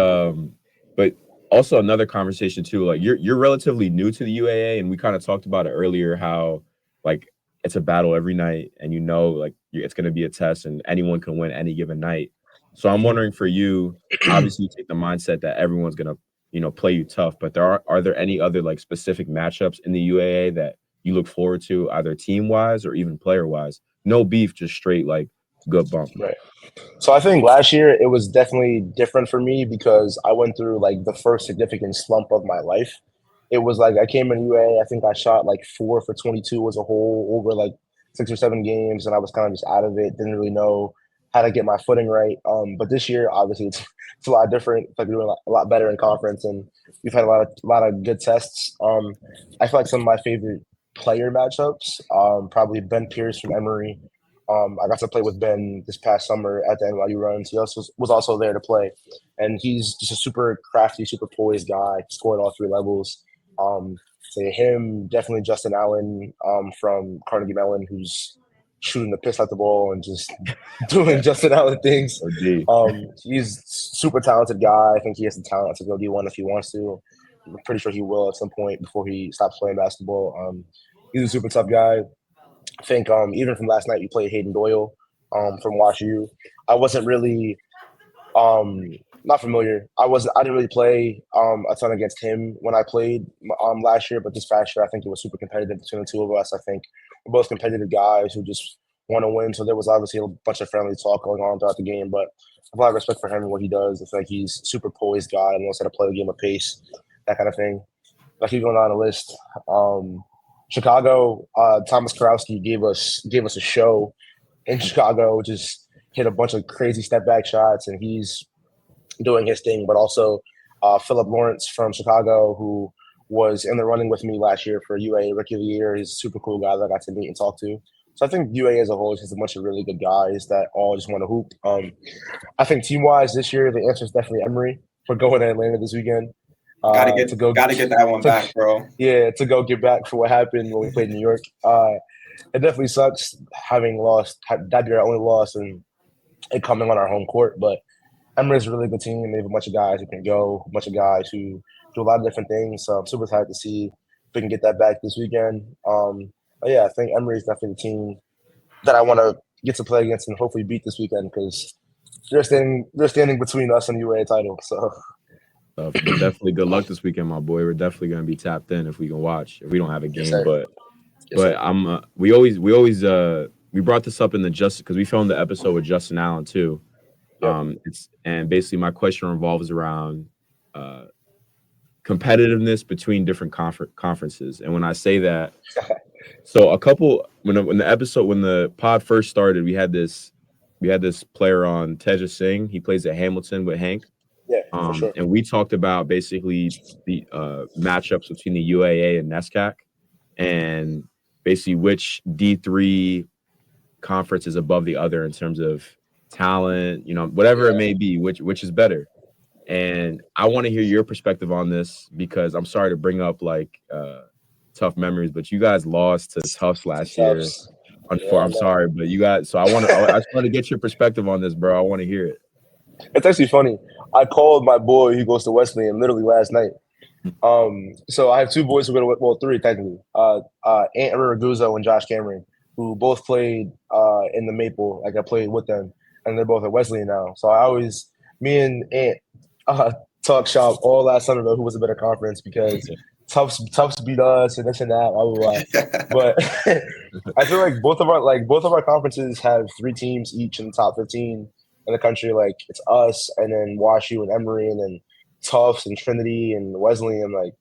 also another conversation too. Like you're relatively new to the UAA, and we kind of talked about it earlier. How like it's a battle every night, and like it's going to be a test, and anyone can win any given night. So I'm wondering for you, obviously you take the mindset that everyone's going to, play you tough, but are there any other like specific matchups in the UAA that you look forward to either team wise or even player wise? No beef, just straight like good bump. Right. So I think last year it was definitely different for me because I went through like the first significant slump of my life. It was like I came in UA, I think I shot like 4 for 22 as a whole over like 6 or 7 games, and I was kind of just out of it. Didn't really know how to get my footing right. But this year, obviously, it's a lot different. It's like we're doing a lot better in conference, and we've had a lot of good tests. I feel like some of my favorite player matchups, probably Ben Pierce from Emory. I got to play with Ben this past summer at the NYU runs. He also was also there to play, and he's just a super crafty, super poised guy. Scored all 3 levels. say him, definitely Justin Allen from Carnegie Mellon, who's shooting the piss out the ball and just doing Justin Allen things. He's super talented guy. I think he has the talent to go D1 if he wants to. I'm pretty sure he will at some point before he stops playing basketball. He's a super tough guy. I think even from last night, we played Hayden Doyle from WashU. I wasn't really not familiar. I didn't really play a ton against him when I played last year, but this past year I think it was super competitive between the two of us. I think we're both competitive guys who just want to win. So there was obviously a bunch of friendly talk going on throughout the game, but I have a lot of respect for him and what he does. I feel like he's a super poised guy and knows how to play the game of pace, that kind of thing. I keep going down the list. Chicago, Thomas Karowski gave us a show in Chicago, just hit a bunch of crazy step back shots, and he's doing his thing. But also Philip Lawrence from Chicago, who was in the running with me last year for UAA Rookie of the Year. He's a super cool guy that I got to meet and talk to. So I think UAA as a whole is just a bunch of really good guys that all just want to hoop. I think team-wise this year, the answer is definitely Emory. We're going to Atlanta this weekend. Gotta get that one back, bro. Yeah, to go get back for what happened when we played New York. It definitely sucks having lost. That'd be our only loss and it coming on our home court. But Emory's a really good team. They have a bunch of guys who can go, a bunch of guys who do a lot of different things. So I'm super excited to see if we can get that back this weekend. Yeah, I think Emory's definitely the team that I want to get to play against and hopefully beat this weekend because they're standing between us and the UAA title. So. Definitely good luck this weekend, my boy. We're definitely gonna be tapped in if we can watch. If we don't have a game, yes, but I'm we always we brought this up in the Justin because we filmed the episode with Justin Allen too. Yep. And basically my question revolves around competitiveness between different conferences. And when I say that, so when the pod first started, we had this player on, Teja Singh. He plays at Hamilton with Hank. Yeah, for sure. And we talked about basically the matchups between the UAA and NESCAC and basically which D3 conference is above the other in terms of talent, whatever it may be, which is better. And I want to hear your perspective on this because I'm sorry to bring up tough memories, but you guys lost to Tufts last year. I'm sorry, but you guys. So I just want to get your perspective on this, bro. I want to hear it. It's actually funny. I called my boy who goes to Wesleyan literally last night. So I have two boys who go to three technically. Ant Raguzzo and Josh Cameron, who both played in the Maple. Like I played with them, and they're both at Wesleyan now. So me and Ant talk shop all last summer about who was a better conference because Tufts beat us and this and that. Blah, blah, blah. But I feel like both of our conferences have three teams each in the top 15 in the country. Like it's us and then WashU and Emory and then Tufts and Trinity and Wesleyan. Like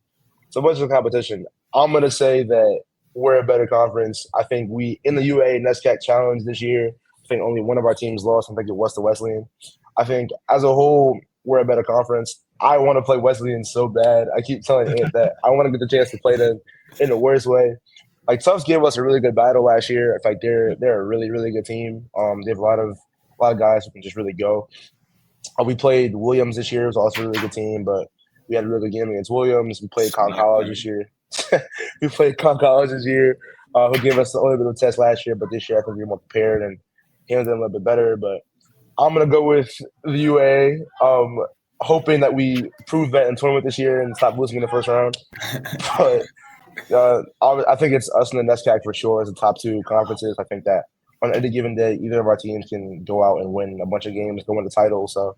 it's a bunch of competition. I'm gonna say that we're a better conference. I think we in the UAA NESCAC challenge this year. I think only one of our teams lost. I think it was to Wesleyan. I think as a whole we're a better conference. I want to play Wesleyan so bad. I keep telling Ant that I want to get the chance to play them in the worst way. Like Tufts gave us a really good battle last year. In fact, they're a really, really good team. They have a lot of guys who can just really go. We played Williams this year. It was also a really good team, but we had a really good game against Williams. We played Conn College this year. Who gave us a little bit of a test last year, but this year I think we were more prepared and handled them a little bit better. But I'm going to go with the UA, hoping that we prove that in tournament this year and stop losing in the first round. But I think it's us and the NESCAC for sure as the top two conferences. I think that on any given day, either of our teams can go out and win a bunch of games, go win the title. So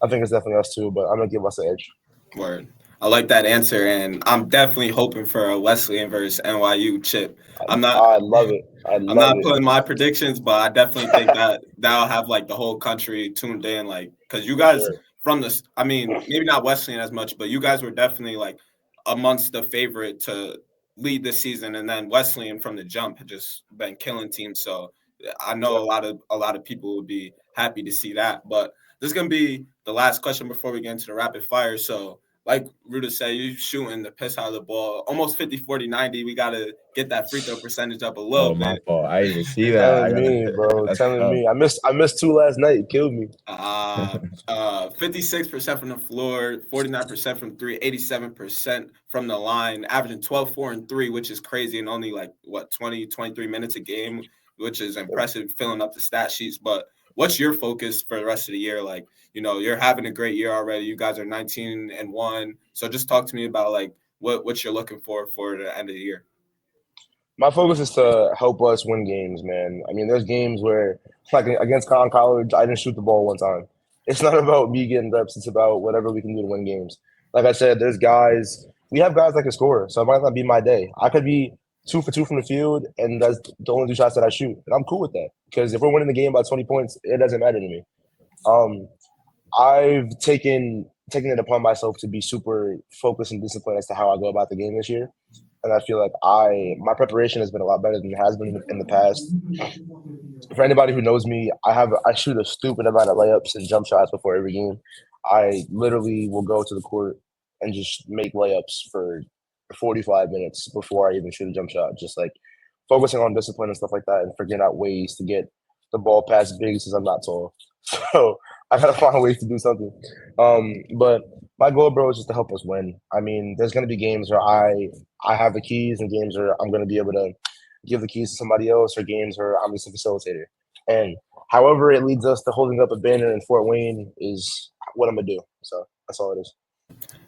I think it's definitely us too, but I'm going to give us the edge. Word. I like that answer, and I'm definitely hoping for a Wesleyan versus NYU chip. I love it. I'm not putting my predictions, but I definitely think that'll have like the whole country tuned in, like because you guys from this. I mean, maybe not Wesleyan as much, but you guys were definitely like amongst the favorite to lead this season, and then Wesleyan from the jump had just been killing teams. So I know a lot of people would be happy to see that. But this is gonna be the last question before we get into the rapid fire. So like Ruta said, you shooting the piss out of the ball, almost 50, 40, 90. We got to get that free throw percentage up a little my bit. fault. I didn't even see that. Telling me, bro. Telling me. I missed 2 last night. It killed me. 56% from the floor, 49% from 3, 87% from the line, averaging 12, 4, and 3, which is crazy, and only 20, 23 minutes a game, which is impressive, filling up the stat sheets. But what's your focus for the rest of the year? Like, you're having a great year already. You guys are 19-1. So just talk to me about what you're looking for the end of the year. My focus is to help us win games, man. I mean, there's games where, like against Collin College, I didn't shoot the ball one time. It's not about me getting reps. It's about whatever we can do to win games. Like I said, we have guys that can score, so it might not be my day. I could be 2 for 2 from the field, and that's the only 2 shots that I shoot. And I'm cool with that because if we're winning the game by 20 points, it doesn't matter to me. I've taken it upon myself to be super focused and disciplined as to how I go about the game this year. And I feel like my preparation has been a lot better than it has been in the past. For anybody who knows me, I shoot a stupid amount of layups and jump shots before every game. I literally will go to the court and just make layups for 45 minutes before I even shoot a jump shot. Just like focusing on discipline and stuff like that, and figuring out ways to get the ball past bigs since I'm not tall. So I gotta find ways to do something. But my goal, bro, is just to help us win. I mean, there's gonna be games where I have the keys, and games where I'm gonna be able to give the keys to somebody else, or games where I'm just a facilitator. And however it leads us to holding up a banner in Fort Wayne is what I'm gonna do. So that's all it is.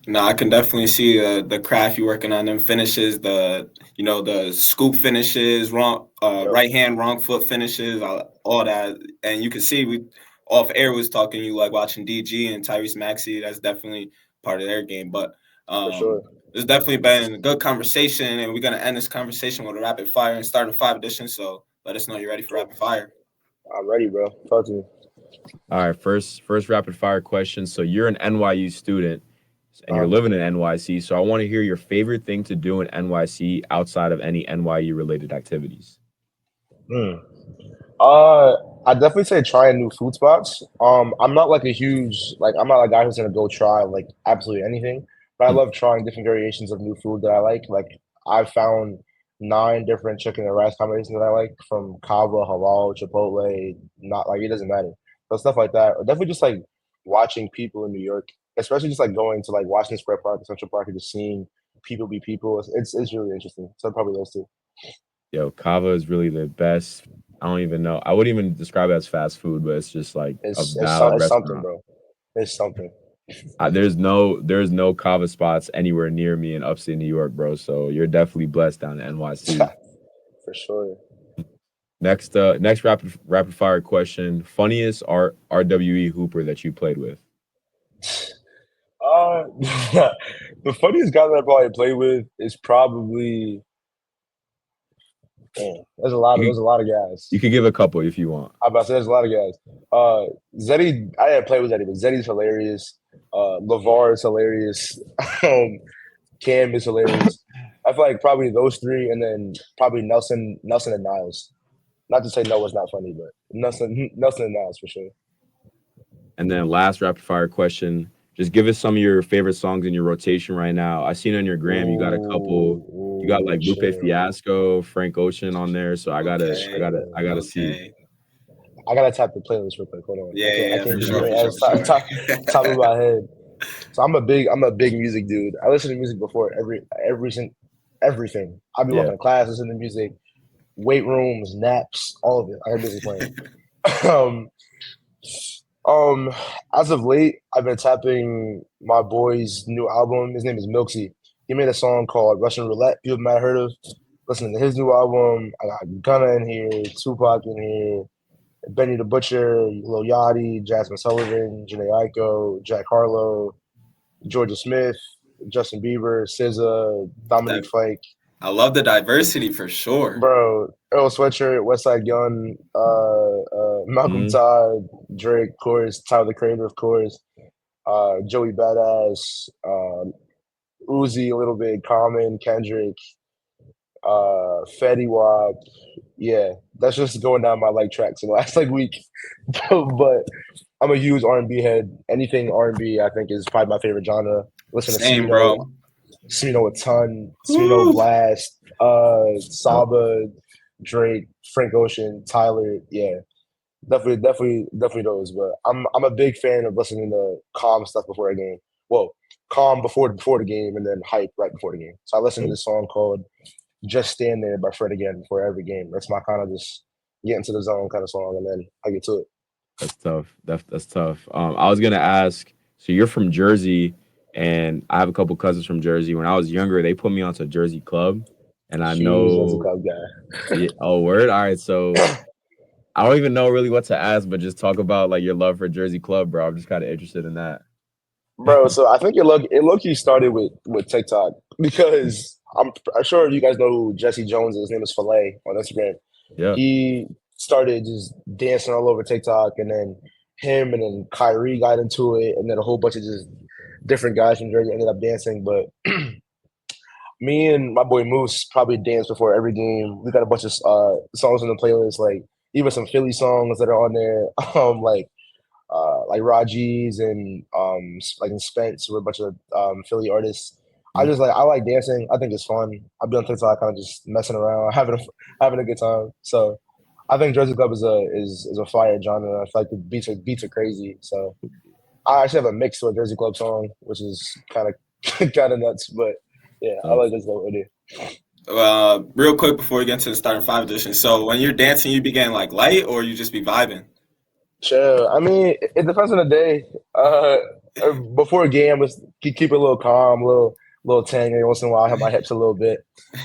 No, I can definitely see the craft you're working on, them finishes, the scoop finishes, right hand, wrong foot finishes, all that. And you can see we off air was talking you like watching DG and Tyrese Maxey. That's definitely part of their game. But For sure. There's definitely been a good conversation, and we're gonna end this conversation with a rapid fire and start a 5 edition. So let us know you're ready for rapid fire. I'm ready, bro. Talk to me. All right, first rapid fire question. So you're an NYU student and you're living in NYC. So I want to hear your favorite thing to do in NYC outside of any NYU related activities. I definitely say trying new food spots. I'm not like I'm not a guy who's gonna go try like absolutely anything, but I love trying different variations of new food that I like. Like I found 9 different chicken and rice combinations that I like, from kava, halal, chipotle. Not like it doesn't matter. So stuff like that. Or definitely just like watching people in New York, especially just like going to like Washington Square Park, Central Park, and just seeing people be people. It's really interesting. So probably those 2. Yo, kava is really the best. I don't even know. I wouldn't even describe it as fast food, but it's just like it's valid something, bro. It's something. There's no kava spots anywhere near me in upstate New York, bro. So you're definitely blessed down in NYC. For sure. Next rapid fire question: funniest RWE hooper that you played with? The funniest guy that I probably played with is probably. There's a lot of guys. You could give a couple if you want. I'm about to say there's a lot of guys. Zeddy, I didn't play with Zeddy, but Zeddy's hilarious. LeVar is hilarious. Cam is hilarious. I feel like probably those 3, and then probably Nelson and Niles. Not to say Noah's not funny, but Nelson and Niles for sure. And then last rapid fire question: just give us some of your favorite songs in your rotation right now. I seen on your gram you got a couple. You got like Lupe Fiasco, Frank Ocean on there, so I gotta see. I gotta tap the playlist real quick. Hold on. Yeah, I can't just top of my head. So I'm a big music dude. I listen to music before everything. I'll be walking to class, listening to music, weight rooms, naps, all of it. I have music playing. As of late, I've been tapping my boy's new album. His name is Milksy. He made a song called Russian Roulette. People might have heard of. Listening to his new album. I got Gunna in here, Tupac in here, Benny the Butcher, Lil Yachty, Jasmine Sullivan, Janae Aiko, Jack Harlow, Georgia Smith, Justin Bieber, SZA, Dominique Fike. I love the diversity for sure. Bro, Earl Sweatshirt, Westside Gun, Malcolm Todd, Drake, of course, Tyler the Creator, of course, Joey Badass, Uzi a little bit, Common, Kendrick, Fetty Wap. Yeah, that's just going down my like tracks in the last like week. But I'm a huge R&B head. Anything R&B, I think, is probably my favorite genre. Listen to Same, bro. Smino a ton. Smino Blast, Saba, Drake, Frank Ocean, Tyler. Yeah, definitely those. But I'm a big fan of listening to calm stuff before a game. Well, calm before the game, and then hype right before the game. So I listen to this song called "Just Stand There" by Fred again before every game. That's my kind of just get into the zone kind of song, and then I get to it. That's tough. That's tough. I was gonna ask. So you're from Jersey, and I have a couple cousins from Jersey. When I was younger, they put me onto Jersey Club, and I Huge Jersey know. Club guy. Yeah, oh, word. All right. So I don't even know really what to ask, but just talk about like your love for Jersey Club, bro. I'm just kind of interested in that. Bro, so I think it low key started with TikTok because I'm sure you guys know who Jesse Jones is. His name is Filet on Instagram. Yeah. He started just dancing all over TikTok, and then him and then Kyrie got into it, and then a whole bunch of just different guys from Jersey ended up dancing. But me and my boy Moose probably dance before every game. We got a bunch of songs on the playlist, like even some Philly songs that are on there, like Raji's and like in Spence, with a bunch of Philly artists. I like dancing. I think it's fun. I've been on TikTok kind of just messing around, having a good time. So I think Jersey Club is a fire genre. I feel like the beats are crazy. So I actually have a mix to a Jersey Club song, which is kind of nuts. But yeah, I like this little idea. Real quick before we get into the starting five edition. So when you're dancing, you begin like light, or you just be vibing? Sure. I mean, it depends on the day. Before a game, let's keep it a little calm, little tang. Every once in a while, I have my hips a little bit.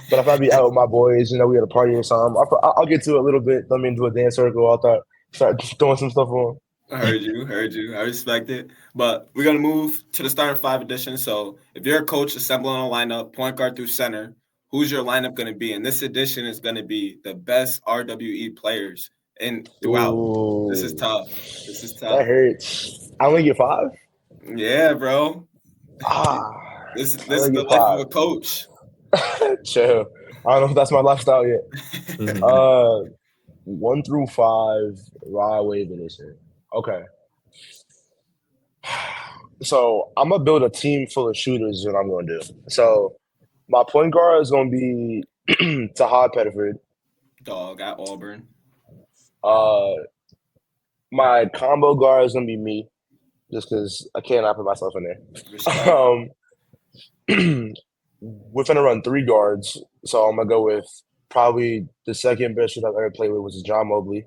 But if I be out with my boys, we at a party or something, I'll get to it a little bit. Let me do a dance circle. I'll start throwing some stuff on. I heard you. I respect it. But we're gonna move to the starting five edition. So if you're a coach assembling a lineup, point guard through center, who's your lineup gonna be? And this edition is gonna be the best RWE players throughout. Ooh, This is tough. That hurts. I only get 5. Yeah, bro. This is the life of a coach. Chill. I don't know if that's my lifestyle yet. 1 through 5, raw wave edition. Okay. So I'm gonna build a team full of shooters. Is what I'm gonna do. So my point guard is gonna be Tahad Pettiford. Dog at Auburn. My combo guard is gonna be me, just because I cannot put myself in there. We're gonna run 3 guards, so I'm gonna go with probably the second best shooter I've ever played with, which is John Mobley,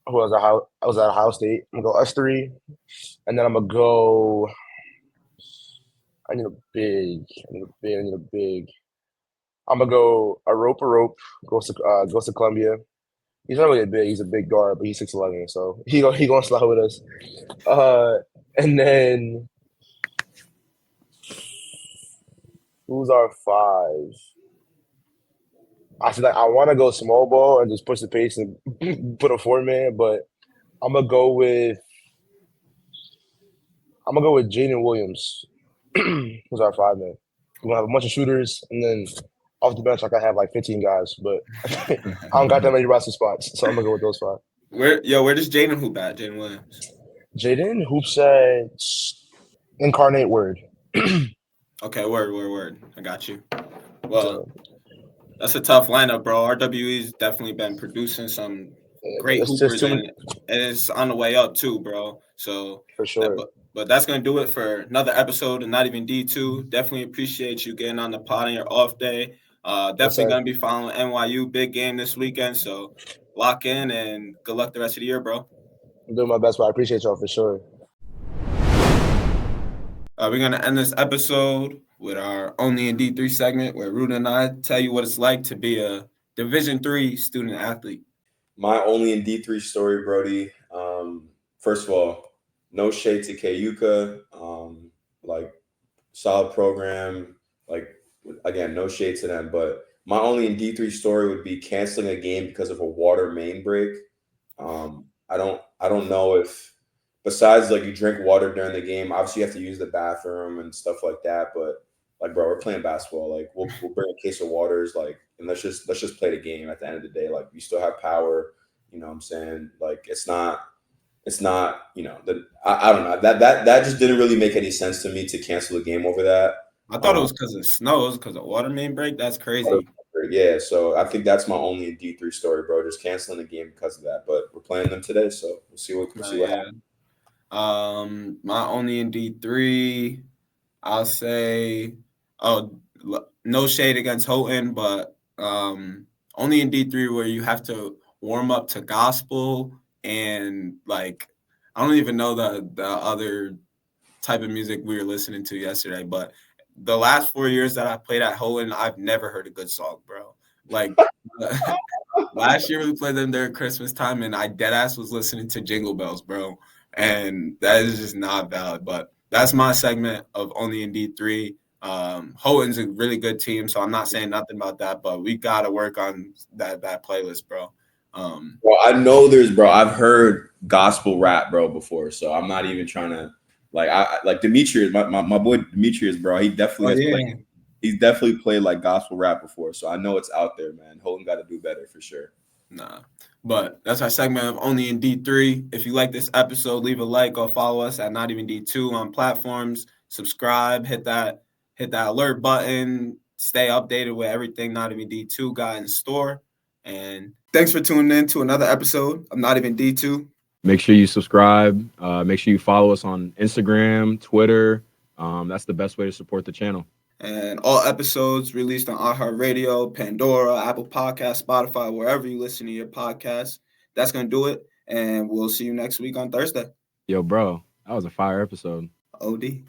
who was at Ohio State. I'm gonna go S3, and then I'm gonna go. I need a big. I'm gonna go a rope. Goes to Columbia. He's not really big. He's a big guard, but he's 6'11", so he gonna slide with us. And then who's our 5? I feel like I want to go small ball and just push the pace and put a 4-man, but I'm gonna go with Jaden Williams, who's our 5-man. We're gonna have a bunch of shooters, and then off the bench, I have like 15 guys, but I don't got that many roster spots, so I'm gonna go with those 5. Where does Jaden hoop at? Jaden Williams. Jaden hoops at Incarnate Word. Okay, word. I got you. Well, that's a tough lineup, bro. RWE's definitely been producing some great hoopers, and it's on the way up too, bro. So for sure. But that's gonna do it for another episode of Not Even D2. Definitely appreciate you getting on the pod on your off day. Definitely gonna be following NYU big game this weekend. So lock in and good luck the rest of the year, bro. I'm doing my best, but I appreciate y'all for sure. We're going to end this episode with our Only in D3 segment where Rudy and I tell you what it's like to be a Division III student athlete. My Only in D3 story, Brody. First of all, no shade to Utica. Like, solid program. Like, again, no shade to them. But my Only in D3 story would be canceling a game because of a water main break. I don't know if, besides like you drink water during the game, obviously you have to use the bathroom and stuff like that. But like, bro, we're playing basketball. Like, we'll bring a case of waters, like, and let's just play the game. At the end of the day, like, you still have power. You know what I'm saying? Like, it's not it's not, I don't know. That just didn't really make any sense to me to cancel a game over that. I thought it was because of snow. It was because of water main break. That's crazy. Yeah, so I think that's my only D3 story, bro. Just canceling the game because of that. But we're playing them today, so we'll see what happens. My only in D3, I'll say, no shade against Houghton, but only in D3 where you have to warm up to gospel and like I don't even know the other type of music we were listening to yesterday, but the last 4 years that I played at Houghton, I've never heard a good song, bro. Like last year we played them during Christmas time, and I deadass was listening to Jingle Bells, bro. And that is just not valid. But that's my segment of only in D3. Houghton's a really good team, so I'm not saying nothing about that, but we got to work on that playlist, bro. Well, I know I've heard gospel rap, bro, before, so I'm not even trying to like Demetrius, my boy Demetrius, bro. He definitely he's definitely played like gospel rap before, so I know it's out there, man. Houghton got to do better for sure. Nah, but that's our segment of only in D3. If you like this episode, leave a like or follow us at Not Even D2 on platforms. Subscribe, hit that alert button. Stay updated with everything Not Even D2 got in store. And thanks for tuning in to another episode of Not Even D2. Make sure you subscribe. Make sure you follow us on Instagram, Twitter. That's the best way to support the channel. And all episodes released on iHeartRadio, Pandora, Apple Podcasts, Spotify, wherever you listen to your podcasts. That's going to do it. And we'll see you next week on Thursday. Yo, bro, that was a fire episode. OD.